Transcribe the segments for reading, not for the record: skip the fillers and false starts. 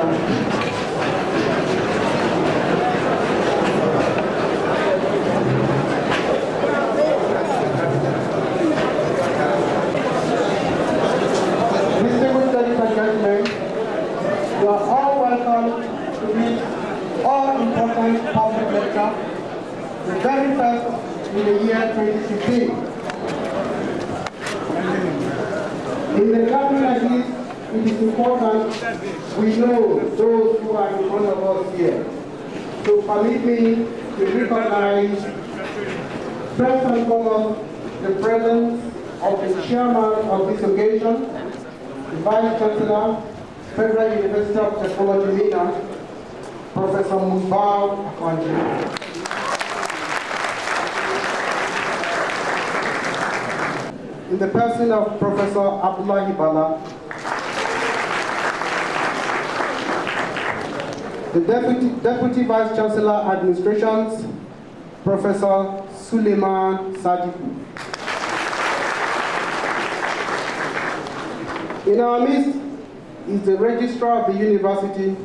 You are all welcome to this all-important public lecture, the very first in the year 2016. In the gathering like this, it is important we know those who are in front of us here. So permit me to recognize, first and foremost, the presence of the chairman of this occasion, the Vice Chancellor, Federal University of Technology, Mina, Professor Musbah Akanji. In the person of Professor Abdullahi Bala, the Deputy Vice Chancellor Administrations, Professor Suleiman Sadiku. In our midst is the Registrar of the University,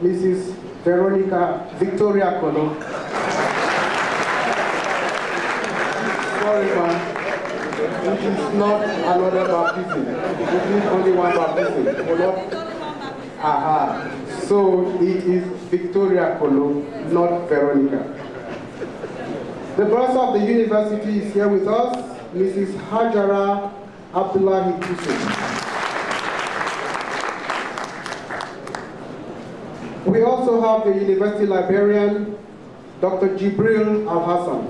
Mrs. Veronica Victoria Kolo. Sorry, ma'am. It is not another baptism. It is only one baptism. So it is Victoria Kolo, not Veronica. The boss of the university is here with us, Mrs. Hajara Abdullahi Kusum. We also have the university librarian, Dr. Jibril Al-Hassan.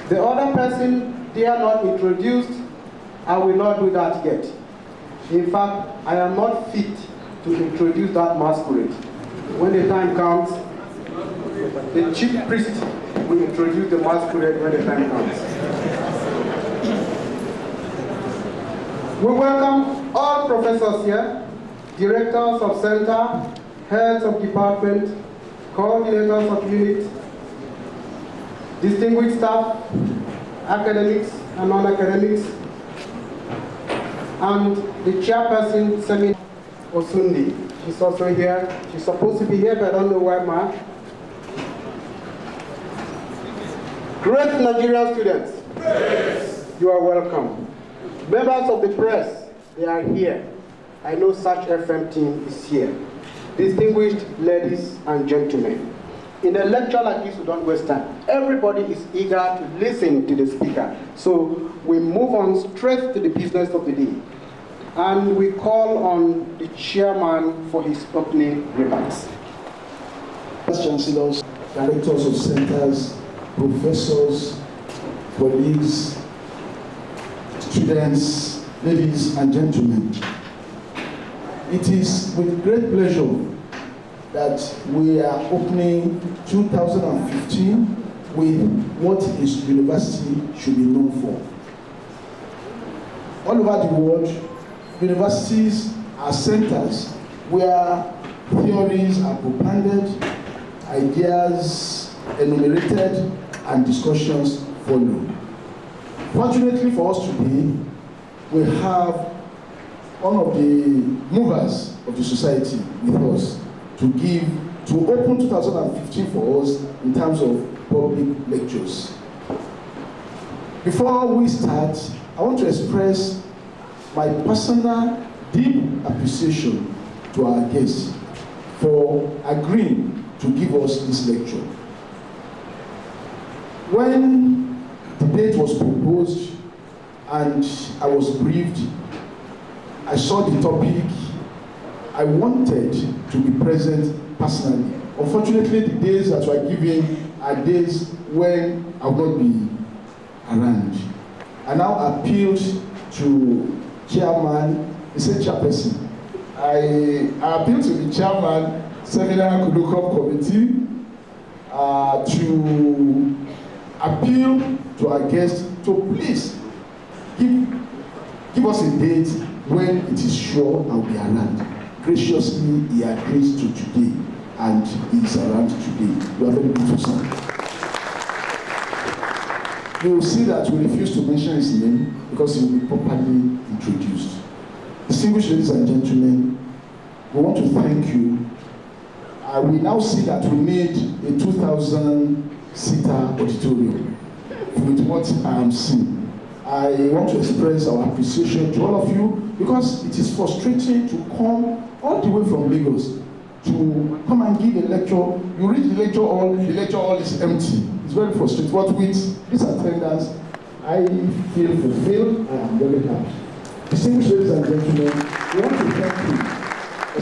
The other person they are not introduced, I will not do that yet. In fact, I am not fit to introduce that masquerade. When the time comes, the chief priest will introduce the masquerade when the time comes. We welcome all professors here, directors of center, heads of department, coordinators of unit, distinguished staff, academics and non-academics, and the chairperson, Semi Osundi. She's also here. She's supposed to be here, but I don't know why, ma. Great Nigerian students, yes. You are welcome. Members of the press, they are here. I know such FM team is here. Distinguished ladies and gentlemen, in a lecture like this, we don't waste time. Everybody is eager to listen to the speaker. So we move on straight to the business of the day. And we call on the chairman for his opening remarks. Vice chancellors, directors of centers, professors, colleagues, students, ladies and gentlemen. It is with great pleasure that we are opening 2015 with what this university should be known for. All over the world, universities are centers where theories are propounded, ideas enumerated, and discussions follow. Fortunately for us today, we have one of the movers of the society with us to open 2015 for us in terms of public lectures. Before we start, I want to express my personal deep appreciation to our guests for agreeing to give us this lecture. When the date was proposed and I was briefed, I saw the topic. I wanted to be present personally. Unfortunately, the days that were given are days when I will not be around. I now appealed to chairman, he said chairperson. I appealed to the chairman, Seminar Kudukom Committee, to appeal to our guests to please give us a date when it is sure I'll be around. Graciously, he agrees to today, and he is around today. You are very beautiful, sir. You will see that we refuse to mention his name because he will be properly introduced. The Distinguished ladies and gentlemen, we want to thank you. We now see that we need a 2,000-seater auditorium with what I am seeing. I want to express our appreciation to all of you because it is frustrating to come all the way from Lagos to come and give a lecture. You read the lecture hall is empty. It's very frustrating. But with this attendance, I feel fulfilled. I am very happy. Distinguished ladies and gentlemen, we want to thank you,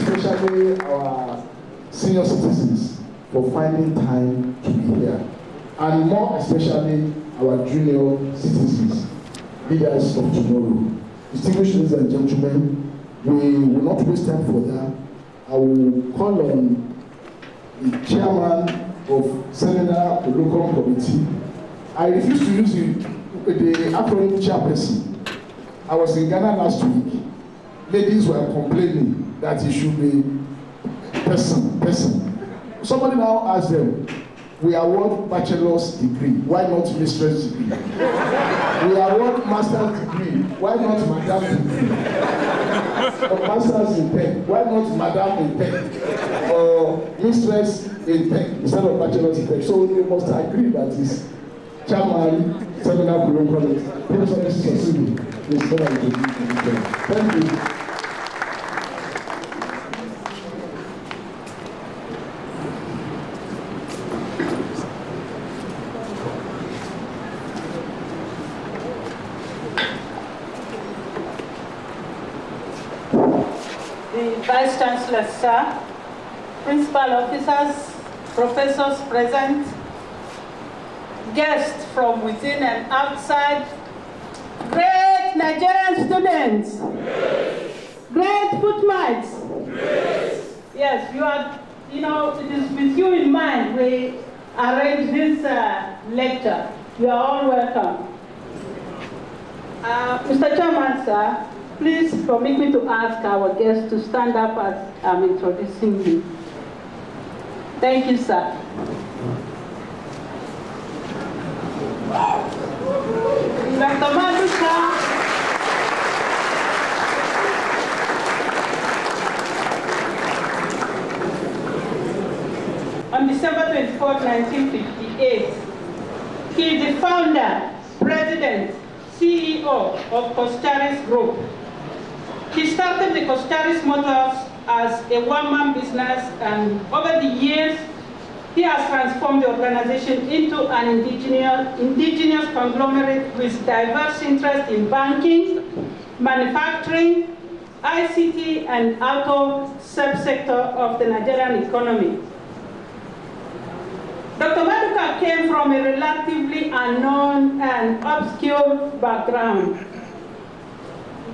especially our senior citizens, for finding time to be here, and more especially our junior citizens, leaders of tomorrow. Distinguished ladies and gentlemen, we will not waste time for that. I will call on the chairman of Seminar Local Committee. I refuse to use the acronym chairperson. I was in Ghana last week. Ladies were complaining that it should be person. Somebody now asked them, we award bachelor's degree, why not mistress degree? We award master's degree, why not madam degree? Or master's in pen, why not madam in pen? Or mistress in pen instead of bachelor's in pen. So we must agree that is chairman, seminar program college. Professor Succesful, please come and thank you. Vice Chancellor, sir, principal officers, professors present, guests from within and outside, great Nigerian students, great footmates. Yes, you are, it is with you in mind we arrange this lecture. You are all welcome. Mr. Chairman, sir, please permit me to ask our guests to stand up as I'm introducing you. Thank you, sir. Dr. Maduka. On December 24, 1958, he is the founder, president, CEO of Coscharis Group. He started the Coscharis Motors as a one-man business, and over the years, he has transformed the organization into an indigenous conglomerate with diverse interests in banking, manufacturing, ICT, and auto subsector of the Nigerian economy. Dr. Maduka came from a relatively unknown and obscure background.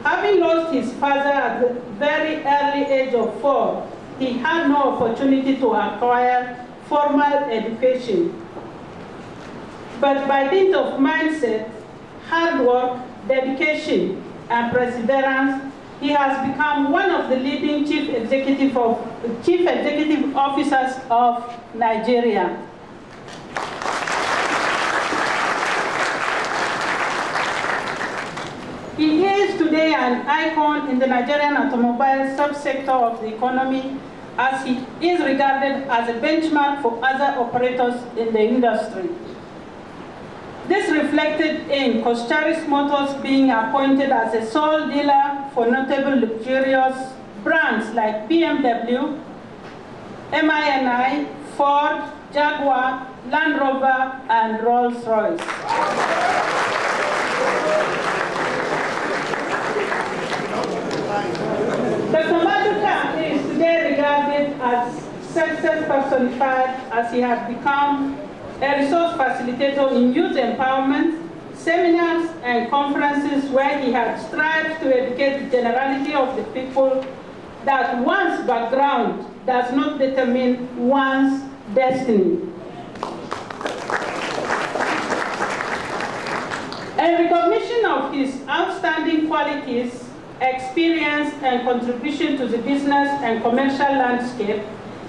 Having lost his father at the very early age of 4, he had no opportunity to acquire formal education. But by dint of mindset, hard work, dedication, and perseverance, he has become one of the leading chief executive officers of Nigeria. He is today an icon in the Nigerian automobile subsector of the economy, as he is regarded as a benchmark for other operators in the industry. This reflected in Coscharis Motors being appointed as a sole dealer for notable luxurious brands like BMW, MINI, Ford, Jaguar, Land Rover, and Rolls-Royce. Dr. Maduka is today regarded as success personified, as he has become a resource facilitator in youth empowerment, seminars and conferences where he has strived to educate the generality of the people that one's background does not determine one's destiny. In recognition of his outstanding qualities, experience, and contribution to the business and commercial landscape,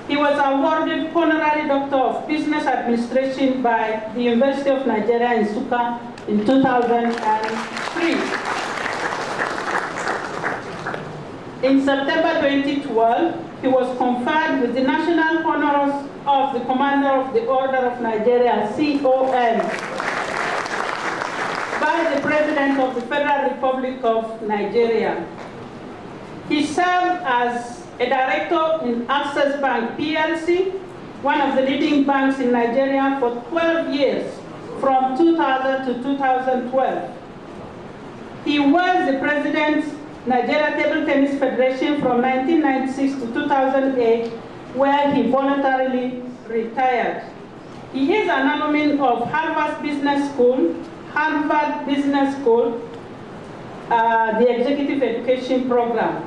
he was awarded Honorary Doctor of Business Administration by the University of Nigeria in Nsukka in 2003. In September 2012, he was conferred with the National Honors of the Commander of the Order of Nigeria, CON, by the President of the Federal Republic of Nigeria. He served as a director in Access Bank PLC, one of the leading banks in Nigeria, for 12 years, from 2000 to 2012. He was the president Nigeria Table Tennis Federation from 1996 to 2008, where he voluntarily retired. He is an alumni of Harvard Business School, the Executive Education Program.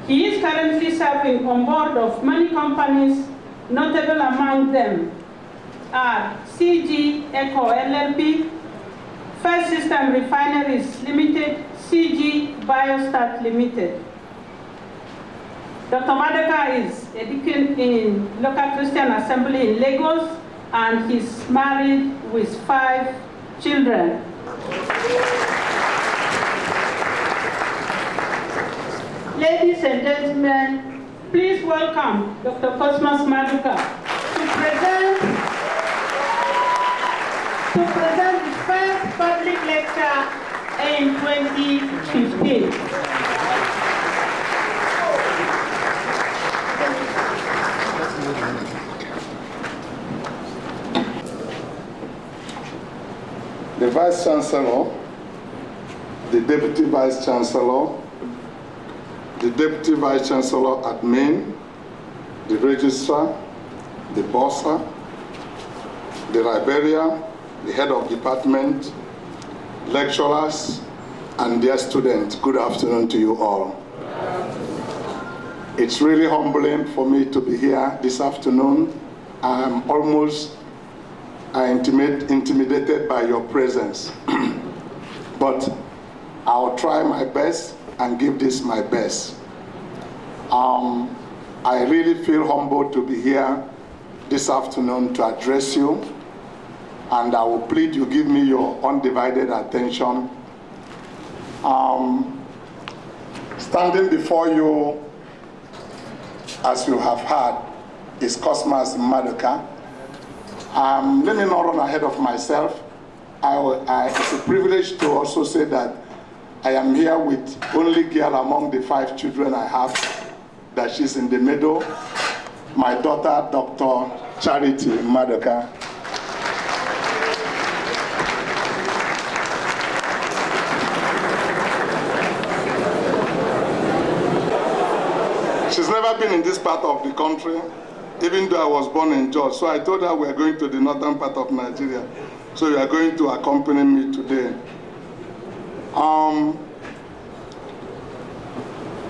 He is currently serving on board of many companies, notable among them are CG Eco LLP, First System Refineries Limited, CG Biostat Limited. Dr. Maduka is a deacon in Local Christian Assembly in Lagos, and he's married with 5 children. Ladies and gentlemen, please welcome Dr. Cosmas Maduka to present his first public lecture in 2015. The Vice Chancellor, the Deputy Vice Chancellor, the Deputy Vice Chancellor Admin, the Registrar, the Bursar, the Librarian, the Head of Department, lecturers, and their students. Good afternoon to you all. It's really humbling for me to be here this afternoon. I'm almost intimidated by your presence, but I'll try my best and give this my best. I really feel humbled to be here this afternoon to address you, and I will plead you give me your undivided attention. Standing before you, as you have heard, is Cosmas Maduka. Let me not run ahead of myself. It's a privilege to also say that I am here with only girl among the 5 children I have, that she's in the middle, my daughter, Dr. Charity Maduka. She's never been in this part of the country, even though I was born in Jos. So I told her we're going to the northern part of Nigeria. So you are going to accompany me today.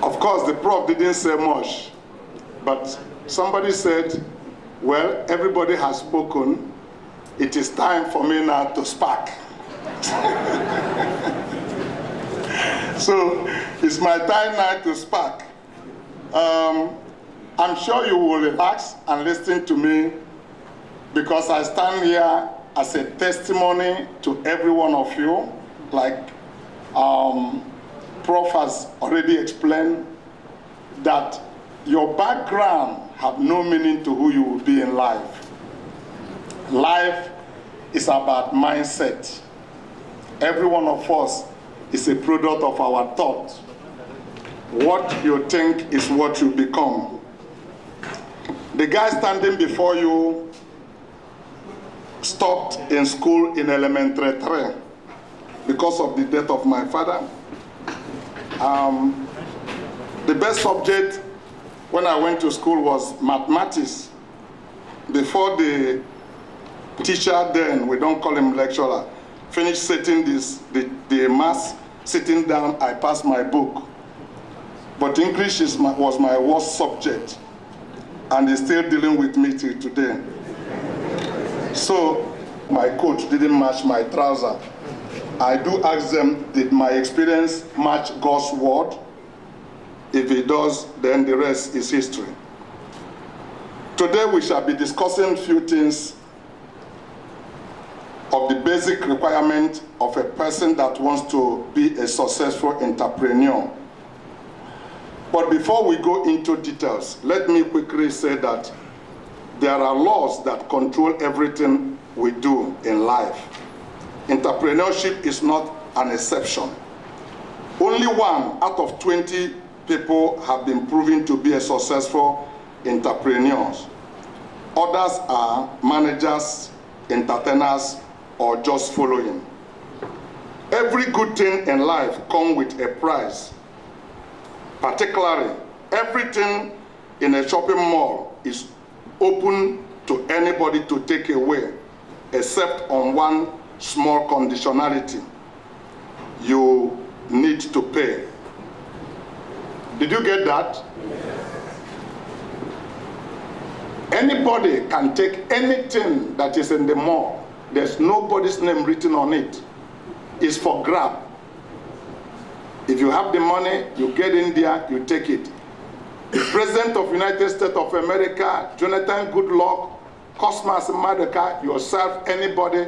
Of course, the prof didn't say much, but somebody said, well, everybody has spoken. It is time for me now to spark. So it's my time now to spark. I'm sure you will relax and listen to me, because I stand here as a testimony to every one of you, like Prof has already explained, that your background have no meaning to who you will be in life. Life is about mindset. Every one of us is a product of our thought. What you think is what you become. The guy standing before you stopped in school in elementary 3 because of the death of my father. The best subject when I went to school was mathematics. Before the teacher then, we don't call him lecturer, finished setting the maths, sitting down, I passed my book. But English was my worst subject, and he's still dealing with me till today. So my coat didn't match my trouser. I do ask them, did my experience match God's word? If it does, then the rest is history. Today we shall be discussing a few things of the basic requirement of a person that wants to be a successful entrepreneur. But before we go into details, let me quickly say that there are laws that control everything we do in life. Entrepreneurship is not an exception. Only 1 out of 20 people have been proven to be a successful entrepreneurs. Others are managers, entertainers, or just following. Every good thing in life comes with a price. Particularly, everything in a shopping mall is open to anybody to take away, except on one small conditionality. You need to pay. Did you get that? Anybody can take anything that is in the mall. There's nobody's name written on it. It's for grab. If you have the money, you get in there, you take it. The President of the United States of America, Jonathan Goodluck, Coscharis Madaka, yourself, anybody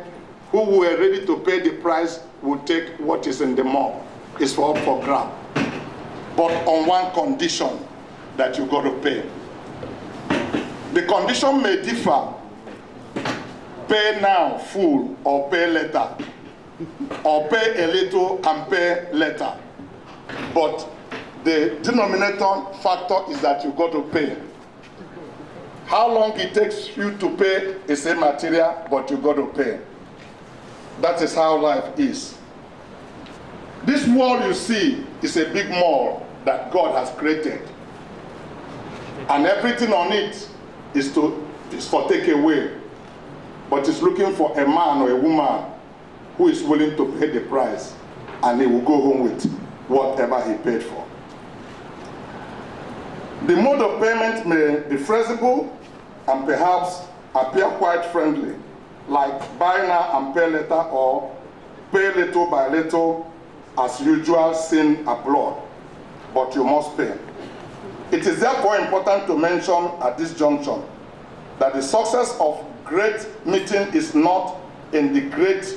who were ready to pay the price will take what is in the mall. It's for grab. But on one condition, that you got to pay. The condition may differ. Pay now, full, or pay later. Or pay a little and pay later. But the denominator factor is that you got to pay. How long it takes you to pay is immaterial, but you got to pay. That is how life is. This wall you see is a big mall that God has created. And everything on it is for takeaway. But it's looking for a man or a woman who is willing to pay the price, and he will go home with whatever he paid for. The mode of payment may be flexible and perhaps appear quite friendly, like buy now and pay later, or pay little by little, as usual seen abroad, but you must pay. It is therefore important to mention at this junction that the success of great meeting is not in the great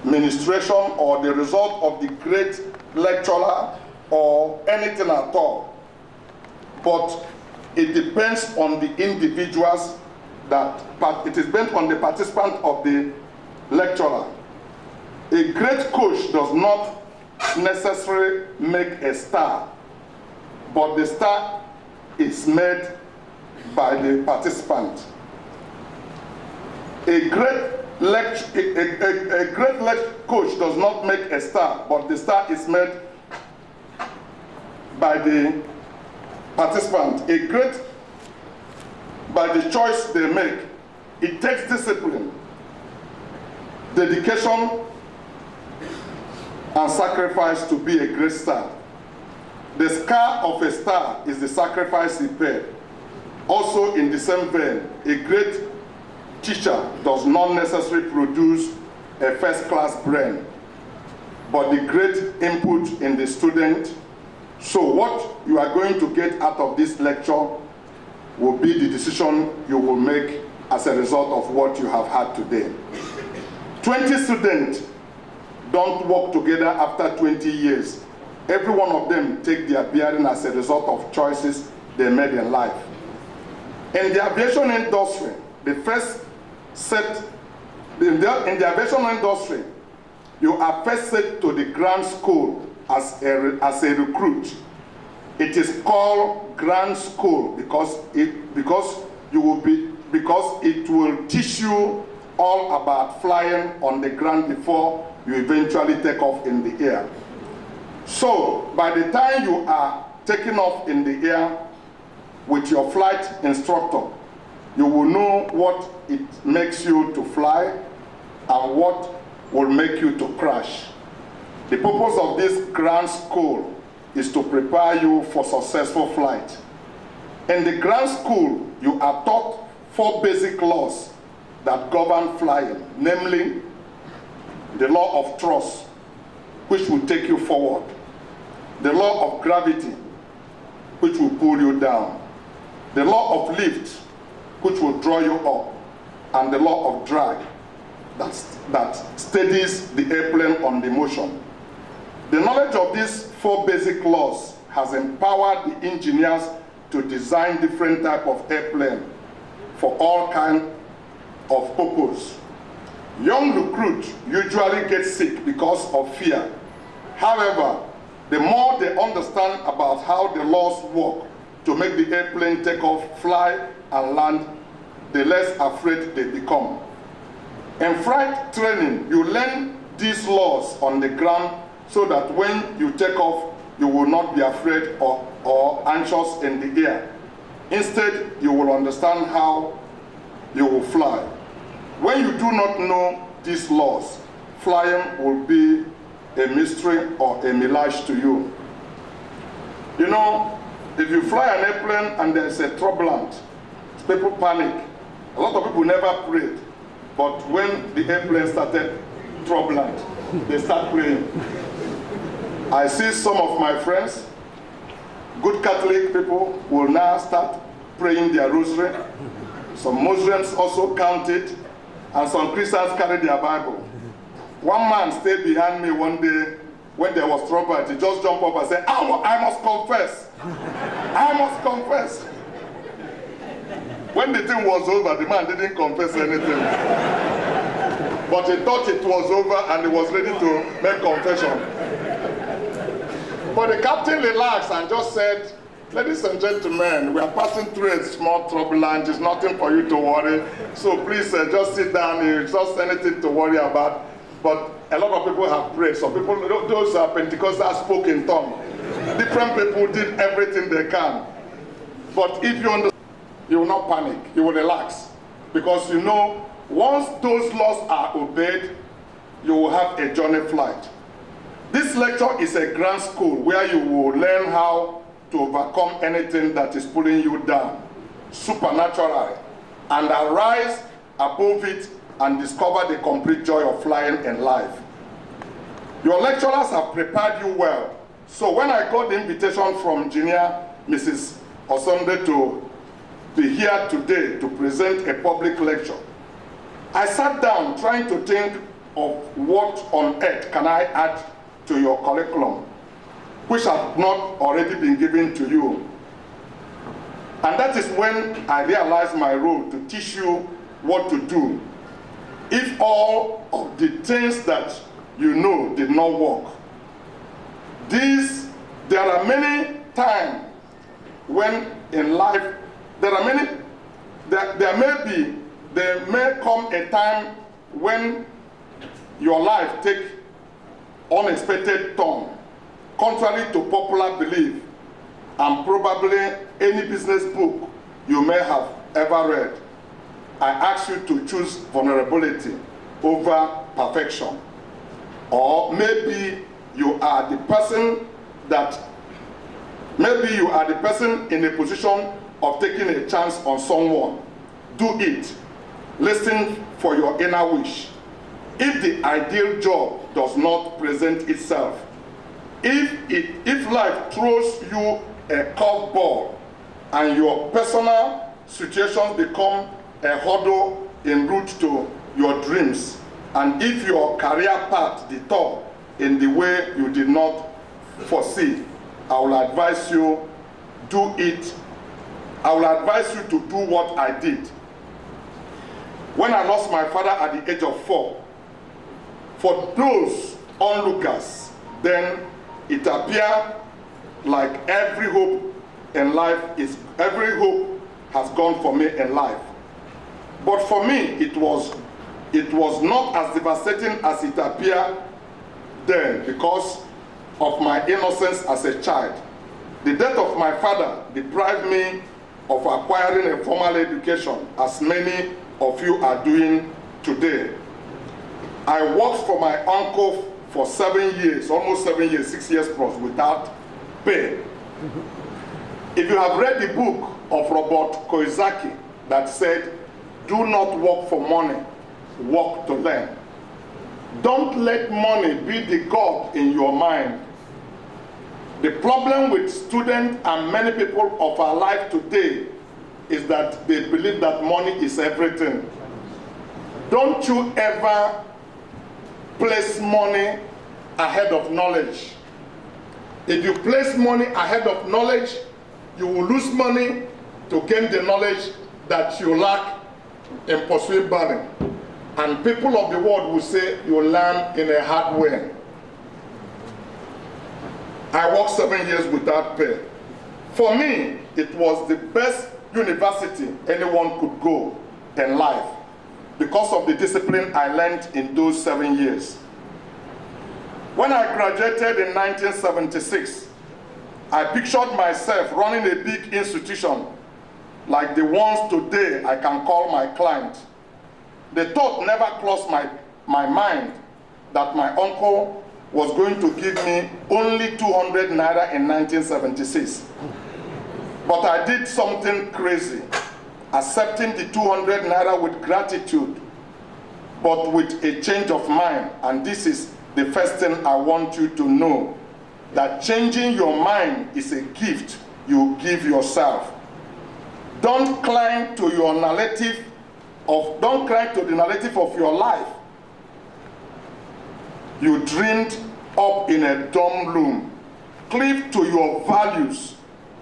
ministration or the result of the great lecturer or anything at all, but it depends on the individuals it is based on the participant of the lecturer. A great coach does not necessarily make a star, but the star is made by the participant. A great coach does not make a star, but the star is made by the participant. By the choice they make. It takes discipline, dedication, and sacrifice to be a great star. The scar of a star is the sacrifice he paid. Also, in the same vein, a great teacher does not necessarily produce a first-class brain, but the great input in the student. So what you are going to get out of this lecture will be the decision you will make as a result of what you have had today. 20 students don't work together after 20 years. Every one of them take their bearing as a result of choices they made in life. In the aviation industry, in the aviation industry, you are first sent to the grant school as a recruit. It is called grant school because it will teach you all about flying on the ground before you eventually take off in the air. So by the time you are taking off in the air with your flight instructor, you will know what it makes you to fly and what will make you to crash. The purpose of this grant school is to prepare you for successful flight. In the grant school, you are taught 4 basic laws that govern flying, namely the law of thrust, which will take you forward, the law of gravity, which will pull you down, the law of lift, which will draw you up, and the law of drag that steadies the airplane on the motion. The knowledge of these 4 basic laws has empowered the engineers to design different types of airplane for all kinds of purpose. Young recruits usually get sick because of fear. However, the more they understand about how the laws work to make the airplane take off, fly, and land, the less afraid they become. In flight training, you learn these laws on the ground so that when you take off, you will not be afraid or anxious in the air. Instead, you will understand how you will fly. When you do not know these laws, flying will be a mystery or a mirage to you. You know, if you fly an airplane and there's a turbulence, people panic. A lot of people never prayed, but when the airplane started turbulent, they start praying. I see some of my friends, good Catholic people, will now start praying their rosary. Some Muslims also count it, and some Christians carry their Bible. One man stayed behind me one day when there was trouble. He just jumped up and said, I must confess. I must confess. When the thing was over, the man didn't confess anything. But he thought it was over and he was ready to make confession. But the captain relaxed and just said, ladies and gentlemen, we are passing through a small turbulence. There's nothing for you to worry. So please just sit down. It's just anything to worry about. But a lot of people have prayed. Some people, those Pentecostals spoke in tongues. Different people did everything they can. But if you understand, you will not panic. You will relax. Because you know, once those laws are obeyed, you will have a journey flight. This lecture is a grand school where you will learn how to overcome anything that is pulling you down supernaturally and arise above it and discover the complete joy of flying in life. Your lecturers have prepared you well. So when I got the invitation from Engineer Mrs. Osonde to be here today to present a public lecture, I sat down trying to think of what on earth can I add to your curriculum, which have not already been given to you. And that is when I realized my role to teach you what to do if all of the things that you know did not work. There are many times when in life, there may come a time when your life take unexpected turn, contrary to popular belief, and probably any business book you may have ever read. I ask you to choose vulnerability over perfection. Or maybe you are the person in a position of taking a chance on someone. Do it. Listen for your inner wish. If the ideal job does not present itself, if life throws you a curveball and your personal situations become a hurdle en route to your dreams, and if your career path detour in the way you did not foresee, I will advise you do it. I will advise you to do what I did. When I lost my father at the age of 4, for those onlookers, then it appeared like every hope has gone for me in life. But for me, it was not as devastating as it appeared then because of my innocence as a child. The death of my father deprived me of acquiring a formal education, as many of you are doing today. I worked for my uncle for 7 years, almost 7 years, 6 years plus, without pay. If you have read the book of Robert Kiyosaki that said, do not work for money, work to learn. Don't let money be the God in your mind. The problem with students and many people of our life today is that they believe that money is everything. Don't you ever place money ahead of knowledge. If you place money ahead of knowledge, you will lose money to gain the knowledge that you lack in pursuing barren. And people of the world will say you learn in a hard way. I worked 7 years without pay. For me, it was the best university anyone could go in life because of the discipline I learned in those 7 years. When I graduated in 1976, I pictured myself running a big institution like the ones today I can call my client. The thought never crossed my mind that my uncle was going to give me only 200 naira in 1976. But I did something crazy, accepting the 200 naira with gratitude, but with a change of mind. And this is the first thing I want you to know, that changing your mind is a gift you give yourself. Don't cling to the narrative of your life. You dreamed up in a dorm room. Cleave to your values,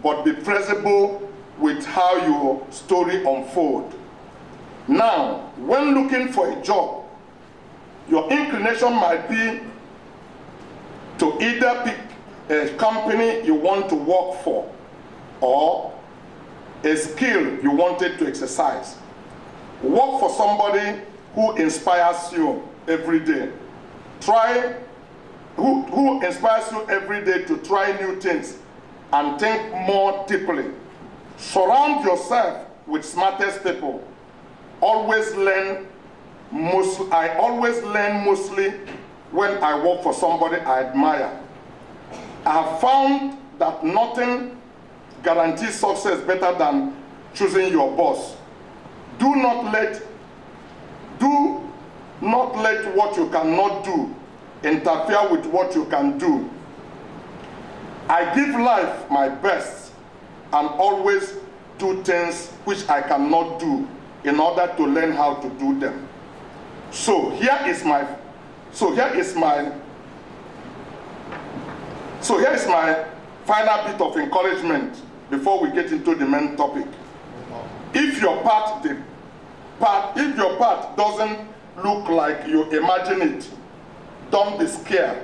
but be flexible with how your story unfolds. Now, when looking for a job, your inclination might be to either pick a company you want to work for or a skill you wanted to exercise. Work for somebody who inspires you every day. Who inspires you every day to try new things and think more deeply. Surround yourself with smartest people. I always learn mostly when I work for somebody I admire. I have found that nothing guarantees success better than choosing your boss. Do not let what you cannot do interfere with what you can do. I give life my best and always do things which I cannot do in order to learn how to do them. So here is my final bit of encouragement before we get into the main topic. If your path doesn't look like you imagine it, don't be scared.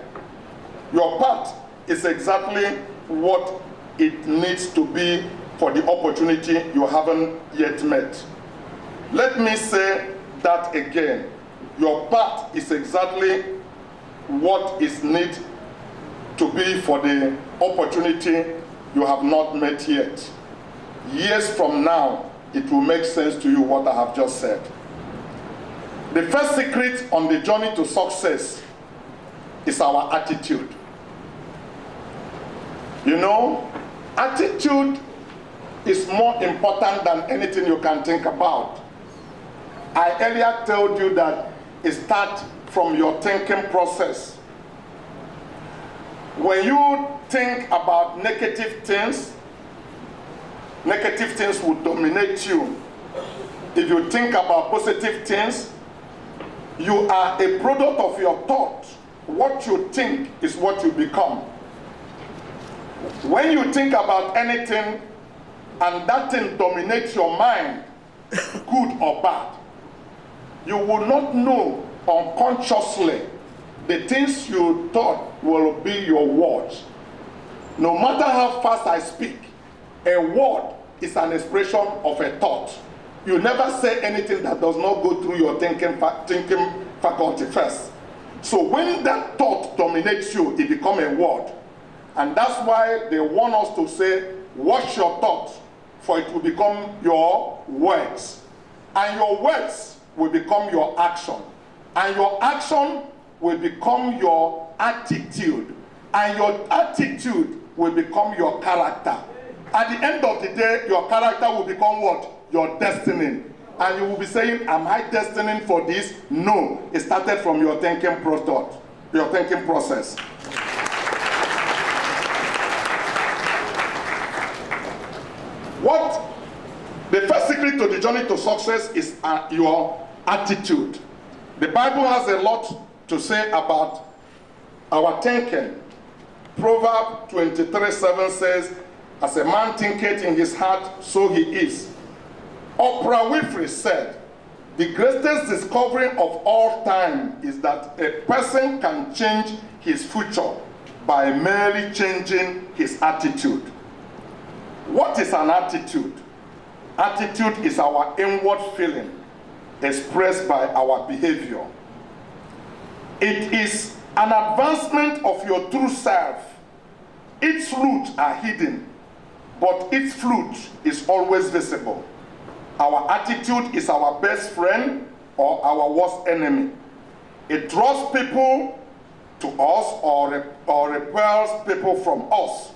Your path is exactly what it needs to be for the opportunity you haven't yet met. Let me say that again. Your path is exactly what is needed to be for the opportunity you have not met yet. Years from now, it will make sense to you what I have just said. The first secret on the journey to success is our attitude. You know, attitude is more important than anything you can think about. I earlier told you that it starts from your thinking process. When you think about negative things will dominate you. If you think about positive things, you are a product of your thought. What you think is what you become. When you think about anything and that thing dominates your mind, good or bad, you will not know unconsciously the things you thought will be your words. No matter how fast I speak, a word is an expression of a thought. You never say anything that does not go through your thinking faculty first. So when that thought dominates you, it becomes a word. And that's why they want us to say, watch your thoughts, for it will become your words. And your words will become your action. And your action will become your attitude. And your attitude will become your character. At the end of the day, your character will become what? Your destiny. And you will be saying, am I destined for this? No. It started from your thinking process. The first secret to the journey to success is your attitude. The Bible has a lot to say about our thinking. Proverbs 23:7 says, as a man thinketh in his heart, so he is. Oprah Winfrey said, the greatest discovery of all time is that a person can change his future by merely changing his attitude. What is an attitude? Attitude is our inward feeling expressed by our behavior. It is an advancement of your true self. Its roots are hidden, but its fruit is always visible. Our attitude is our best friend or our worst enemy. It draws people to us or repels people from us.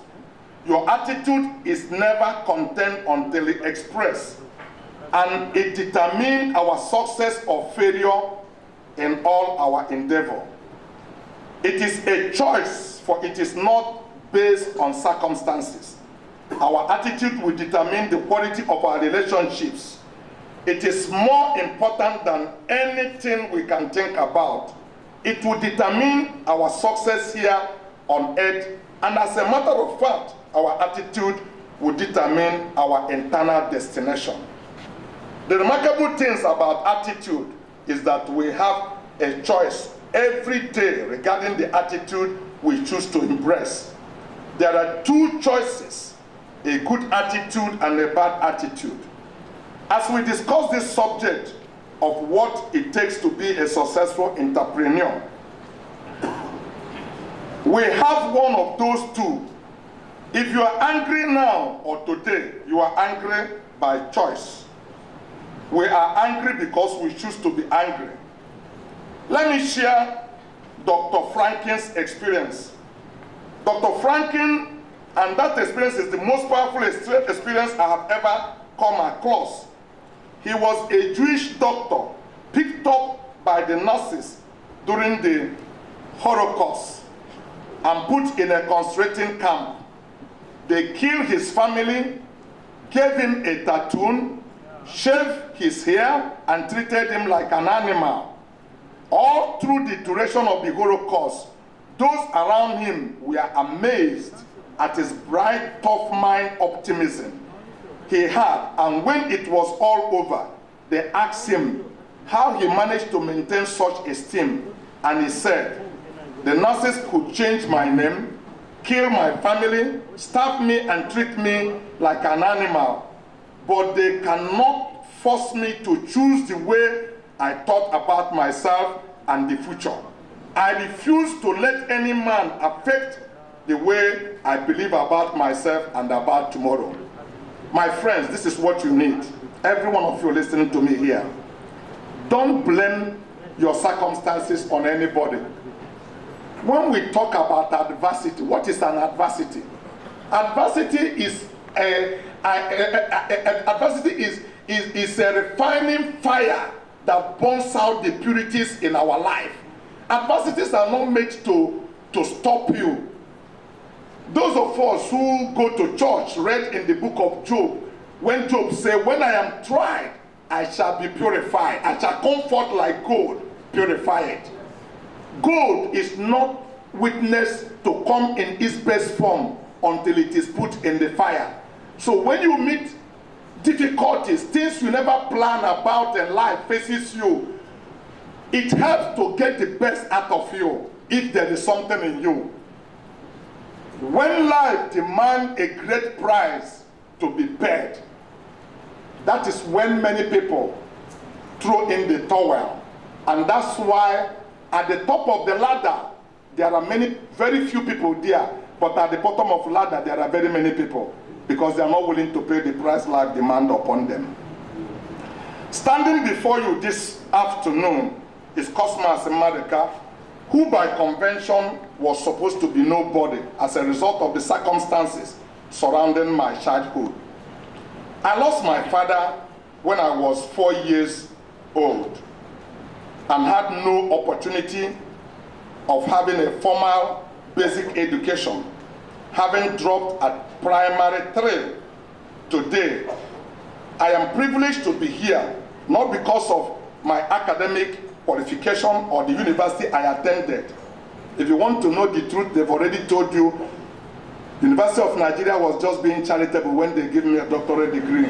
Your attitude is never content until it expressed, and it determines our success or failure in all our endeavor. It is a choice, for it is not based on circumstances. Our attitude will determine the quality of our relationships. It is more important than anything we can think about. It will determine our success here on earth, and as a matter of fact, our attitude will determine our internal destination. The remarkable things about attitude is that we have a choice every day regarding the attitude we choose to embrace. There are two choices, a good attitude and a bad attitude. As we discuss this subject of what it takes to be a successful entrepreneur, we have one of those two. If you are angry now or today, you are angry by choice. We are angry because we choose to be angry. Let me share Dr. Franklin's experience. Dr. Franklin, and that experience is the most powerful experience I have ever come across. He was a Jewish doctor picked up by the Nazis during the Holocaust and put in a concentrating camp. They killed his family, gave him a tattoo, shaved his hair, and treated him like an animal. All through the duration of the Holocaust, those around him were amazed at his bright, tough-mind optimism he had, and when it was all over, they asked him how he managed to maintain such esteem, and he said, the Nazis could change my name, kill my family, stab me and treat me like an animal, but they cannot force me to choose the way I thought about myself and the future. I refuse to let any man affect the way I believe about myself and about tomorrow. My friends, this is what you need. Every one of you listening to me here. Don't blame your circumstances on anybody. When we talk about adversity, what is an adversity? Adversity is a refining fire that burns out the purities in our life. Adversities are not made to stop you. Those of us who go to church read in the book of Job, when Job said, when I am tried, I shall be purified. I shall come forth like gold, purified. Gold is not witnessed to come in its best form until it is put in the fire. So when you meet difficulties, things you never plan about in life faces you, it helps to get the best out of you if there is something in you. When life demands a great price to be paid, that is when many people throw in the towel. And that's why at the top of the ladder, there are very few people there, but at the bottom of the ladder, there are very many people, because they are not willing to pay the price life demands upon them. Standing before you this afternoon is Coscharis, who by convention was supposed to be nobody as a result of the circumstances surrounding my childhood. I lost my father when I was 4 years old and had no opportunity of having a formal basic education, having dropped at primary 3. Today, I am privileged to be here, not because of my academic qualification or the university I attended, If you want to know the truth, they've already told you University of Nigeria was just being charitable when they give me a doctorate degree.